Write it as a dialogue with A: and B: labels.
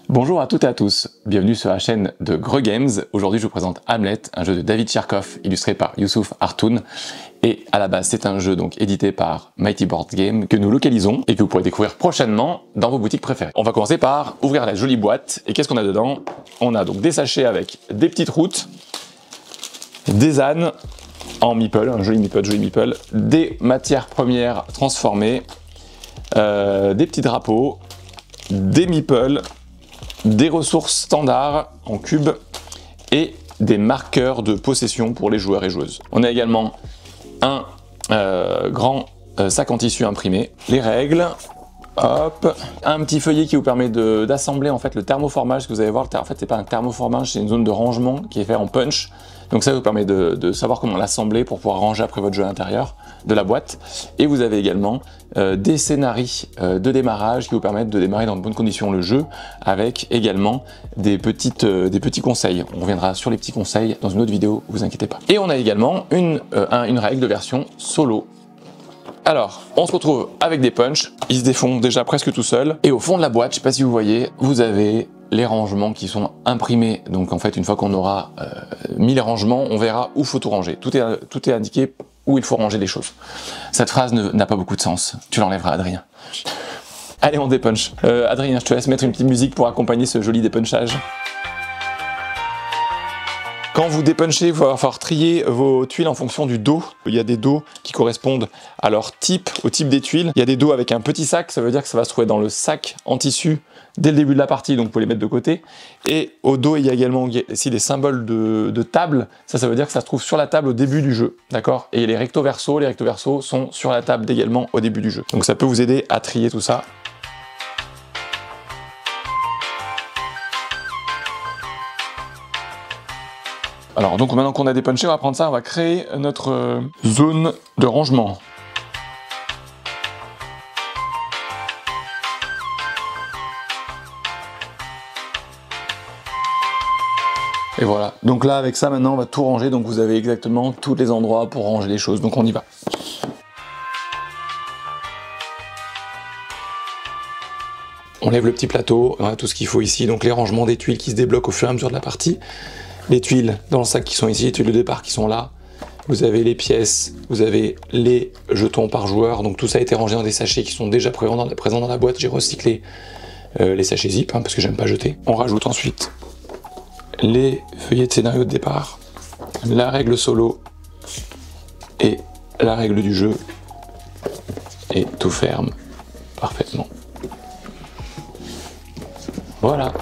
A: Bonjour à toutes et à tous, bienvenue sur la chaîne de Greux Games. Aujourd'hui je vous présente Hamlet, un jeu de David Cherkov illustré par Youssouf Artoun. Et à la base c'est un jeu donc édité par Mighty Board Game que nous localisons et que vous pourrez découvrir prochainement dans vos boutiques préférées. On va commencer par ouvrir la jolie boîte et qu'est-ce qu'on a dedans? On a donc des sachets avec des petites routes, des ânes en meeple, un joli meeple, des matières premières transformées, des petits drapeaux, des meeples, des ressources standards en cubes et des marqueurs de possession pour les joueurs et joueuses. On a également un grand sac en tissu imprimé, les règles, hop, un petit feuillet qui vous permet d'assembler en fait le thermoformage que vous allez voir. En fait, c'est pas un thermoformage, c'est une zone de rangement qui est fait en punch. Donc ça vous permet de savoir comment l'assembler pour pouvoir ranger après votre jeu à l'intérieur de la boîte. Et vous avez également des scénarios de démarrage qui vous permettent de démarrer dans de bonnes conditions le jeu, avec également des petits conseils. On reviendra sur les petits conseils dans une autre vidéo, vous inquiétez pas. Et on a également une règle de version solo. Alors, on se retrouve avec des punchs, ils se défont déjà presque tout seuls. Et au fond de la boîte, je sais pas si vous voyez, vous avez les rangements qui sont imprimés. Donc en fait, une fois qu'on aura mis les rangements, on verra où faut tout ranger. Tout est indiqué où il faut ranger les choses. Cette phrase n'a pas beaucoup de sens. Tu l'enlèveras, Adrien. Allez, on dépunch. Adrien, je te laisse mettre une petite musique pour accompagner ce joli dépunchage. Quand vous dépunchez, il va falloir trier vos tuiles en fonction du dos. Il y a des dos qui correspondent à leur type, au type des tuiles. Il y a des dos avec un petit sac, ça veut dire que ça va se trouver dans le sac en tissu dès le début de la partie, donc vous pouvez les mettre de côté. Et au dos, il y a également ici des symboles de table. Ça veut dire que ça se trouve sur la table au début du jeu, d'accord? Et les recto verso sont sur la table également au début du jeu. Donc ça peut vous aider à trier tout ça. Alors donc maintenant qu'on a dépunché, on va prendre ça, on va créer notre zone de rangement. Et voilà, donc là avec ça maintenant on va tout ranger, donc vous avez exactement tous les endroits pour ranger les choses, donc on y va. On lève le petit plateau, on a tout ce qu'il faut ici, donc les rangements des tuiles qui se débloquent au fur et à mesure de la partie. Les tuiles dans le sac qui sont ici, les tuiles de départ qui sont là. Vous avez les pièces, vous avez les jetons par joueur. Donc tout ça a été rangé dans des sachets qui sont déjà présents dans la boîte. J'ai recyclé les sachets zip parce que j'aime pas jeter. On rajoute ensuite les feuillets de scénario de départ, la règle solo et la règle du jeu. Et tout ferme parfaitement. Voilà.